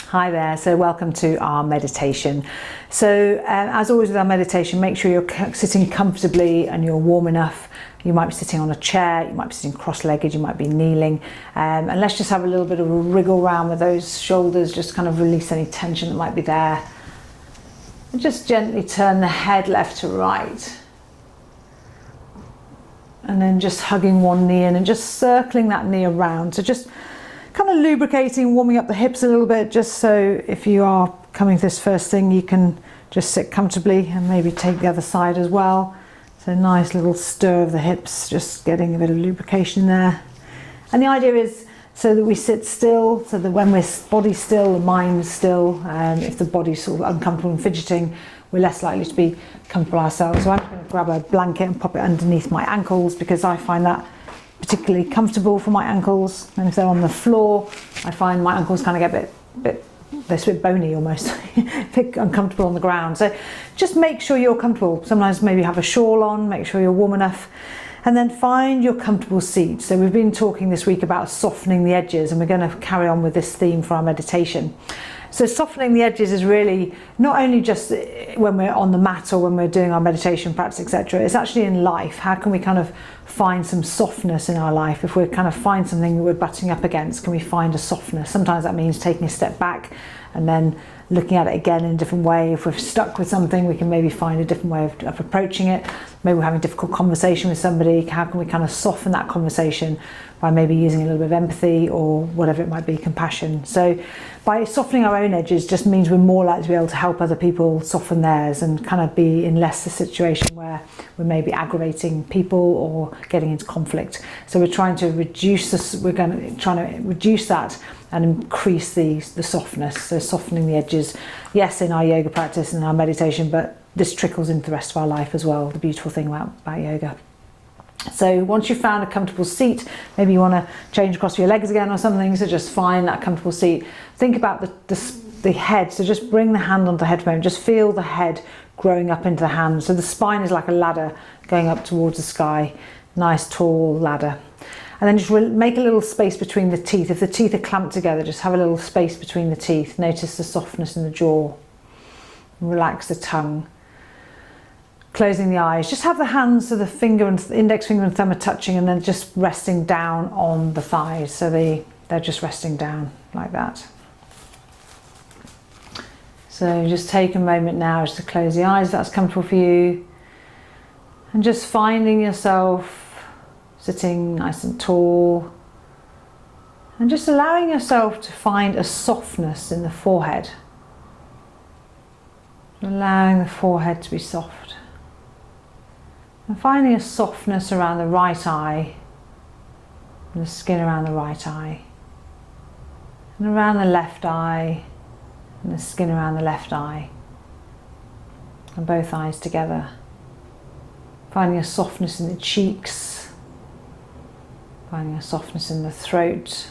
Hi there, so welcome to our meditation. So as always with our meditation, make sure you're sitting comfortably and you're warm enough. You might be sitting on a chair, you might be sitting cross-legged, you might be kneeling. And let's just have a little bit of a wriggle around with those shoulders, just kind of release any tension that might be there. And just gently turn the head left to right. And then just hugging one knee in and just circling that knee around. So just kind of lubricating, warming up the hips a little bit, just so if you are coming to this first thing, you can just sit comfortably and maybe take the other side as well. So nice little stir of the hips, just getting a bit of lubrication there. And the idea is so that we sit still, so that when we're body still, the mind's still. If the body's sort of uncomfortable and fidgeting, we're less likely to be comfortable ourselves. So I'm just going to grab a blanket and pop it underneath my ankles because I find that particularly comfortable for my ankles. And if they're on the floor, I find my ankles kind of get they're a bit bony almost, a bit uncomfortable on the ground. So just make sure you're comfortable. Sometimes maybe have a shawl on, make sure you're warm enough, and then find your comfortable seat. So we've been talking this week about softening the edges, and we're going to carry on with this theme for our meditation. So softening the edges is really not only just when we're on the mat or when we're doing our meditation practice, etc. It's actually in life. How can we kind of find some softness in our life? If we kind of find something that we're butting up against, can we find a softness? Sometimes that means taking a step back and then looking at it again in a different way. If we're stuck with something, we can maybe find a different way of approaching it. Maybe we're having a difficult conversation with somebody. How can we kind of soften that conversation by maybe using a little bit of empathy or whatever it might be, compassion. So by softening our own edges just means we're more likely to be able to help other people soften theirs and kind of be in less a situation where we're maybe aggravating people or getting into conflict. So we're trying to reduce this, trying to reduce that and increase the softness. So softening the edges, yes, in our yoga practice and our meditation, but this trickles into the rest of our life as well, the beautiful thing about yoga. So once you've found a comfortable seat, maybe you want to change across your legs again or something, so just find that comfortable seat. Think about the head, so just bring the hand onto the head bone, just feel the head growing up into the hand. So the spine is like a ladder going up towards the sky, nice tall ladder. And then just make a little space between the teeth. If the teeth are clamped together, just have a little space between the teeth. Notice the softness in the jaw. Relax the tongue. Closing the eyes, just have the hands, so the index finger and thumb are touching, and then just resting down on the thighs, so they're just resting down like that. So just take a moment now just to close the eyes if that's comfortable for you, and just finding yourself sitting nice and tall, and just allowing yourself to find a softness in the forehead, allowing the forehead to be soft. And finding a softness around the right eye, and the skin around the right eye, and around the left eye, and the skin around the left eye, and both eyes together. Finding a softness in the cheeks, finding a softness in the throat,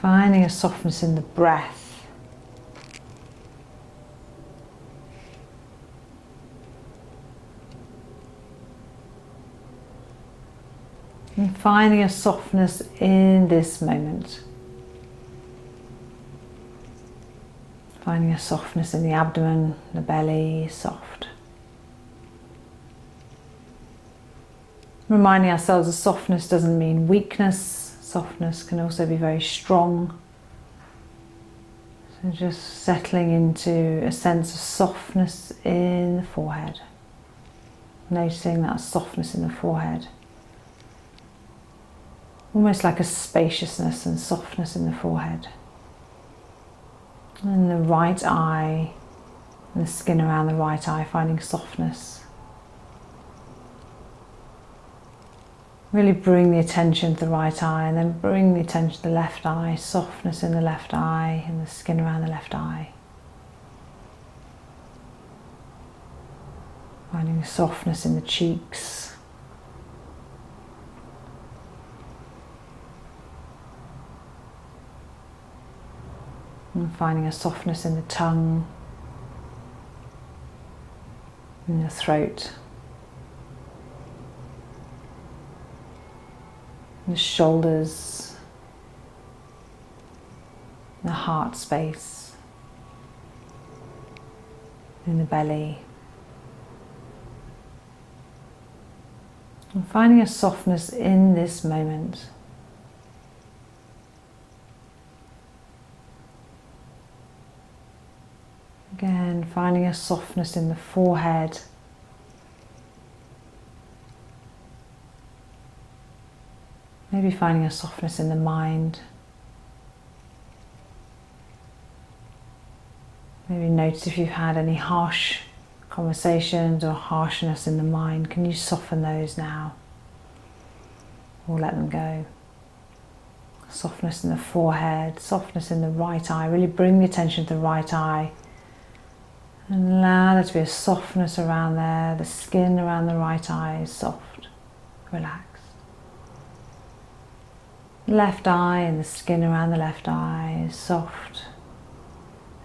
finding a softness in the breath. And finding a softness in this moment. Finding a softness in the abdomen, the belly, soft. Reminding ourselves that softness doesn't mean weakness. Softness can also be very strong. So just settling into a sense of softness in the forehead. Noticing that softness in the forehead. Almost like a spaciousness and softness in the forehead. And the right eye, and the skin around the right eye, finding softness. Really bring the attention to the right eye, and then bring the attention to the left eye, softness in the left eye, and the skin around the left eye. Finding softness in the cheeks. And finding a softness in the tongue, in the throat, the shoulders, the heart space, in the belly. And finding a softness in this moment. Again, finding a softness in the forehead. Maybe finding a softness in the mind. Maybe notice if you've had any harsh conversations or harshness in the mind. Can you soften those now? Or let them go? Softness in the forehead, softness in the right eye. Really bring the attention to the right eye. And allow there to be a softness around there. The skin around the right eye is soft, relaxed. Left eye and the skin around the left eye is soft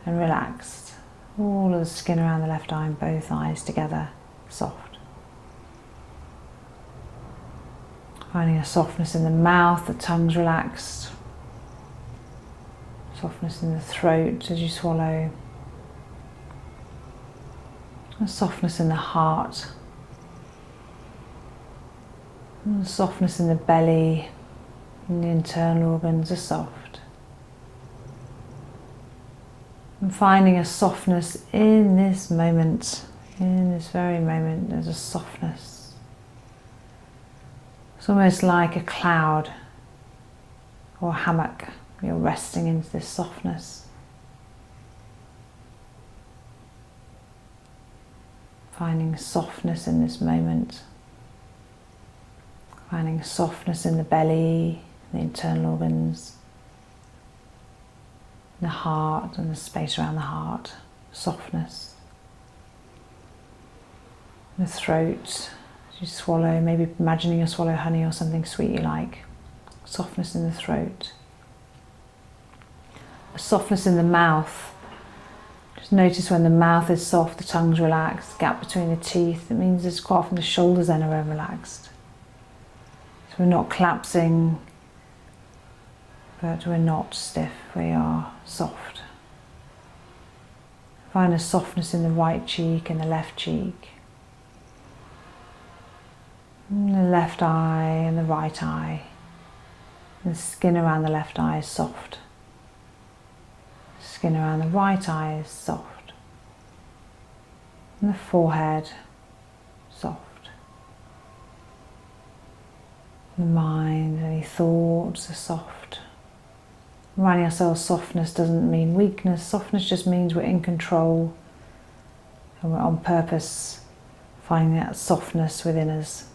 and relaxed. All of the skin around the left eye and both eyes together, soft. Finding a softness in the mouth, the tongue's relaxed. Softness in the throat as you swallow. A softness in the heart. And a softness in the belly, and the internal organs are soft. And finding a softness in this moment, in this very moment, there's a softness. It's almost like a cloud or a hammock. You're resting into this softness. Finding softness in this moment. Finding softness in the belly, the internal organs, the heart and the space around the heart. Softness. The throat, as you swallow, maybe imagining you swallow honey or something sweet you like. Softness in the throat. A softness in the mouth. Just notice when the mouth is soft, the tongue's relaxed, gap between the teeth. It means it's quite often the shoulders then are relaxed. So we're not collapsing, but we're not stiff, we are soft. Find a softness in the right cheek and the left cheek. And the left eye and the right eye. And the skin around the left eye is soft. Skin around the right eye is soft. And the forehead, soft. The mind, any thoughts are soft. Reminding ourselves softness doesn't mean weakness. Softness just means we're in control and we're on purpose, finding that softness within us.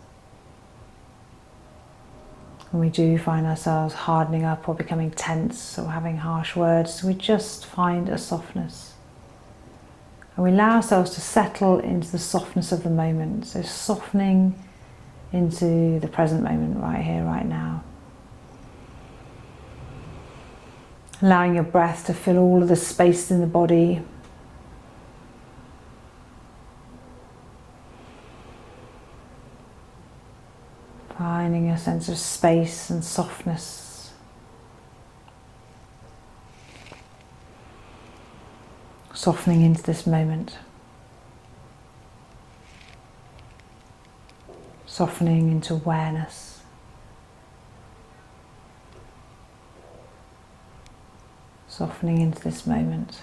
When we do find ourselves hardening up or becoming tense or having harsh words, we just find a softness. And we allow ourselves to settle into the softness of the moment. So softening into the present moment, right here, right now. Allowing your breath to fill all of the space in the body. Finding a sense of space and softness. Softening into this moment. Softening into awareness. Softening into this moment.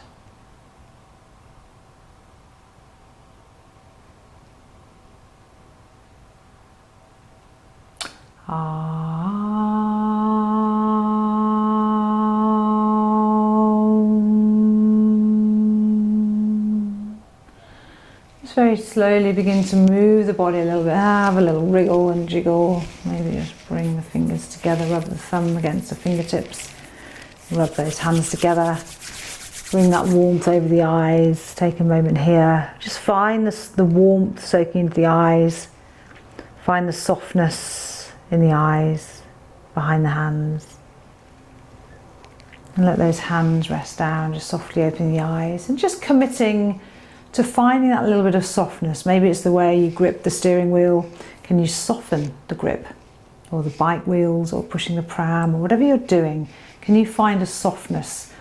Just very slowly begin to move the body a little bit. Have a little wriggle and jiggle. Maybe just bring the fingers together, rub the thumb against the fingertips. Rub those hands together. Bring that warmth over the eyes. Take a moment here. Just find the warmth soaking into the eyes. Find the softness in the eyes, behind the hands. And let those hands rest down, just softly opening the eyes and just committing to finding that little bit of softness. Maybe it's the way you grip the steering wheel. Can you soften the grip? Or the bike wheels, or pushing the pram, or whatever you're doing. Can you find a softness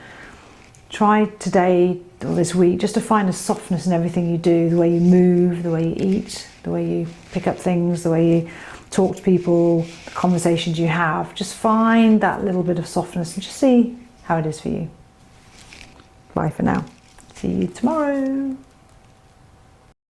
try today or this week just to find a softness in everything you do, the way you move, the way you eat, the way you pick up things, the way you talk to people, the conversations you have. Just find that little bit of softness and just see how it is for you. Bye for now. See you tomorrow.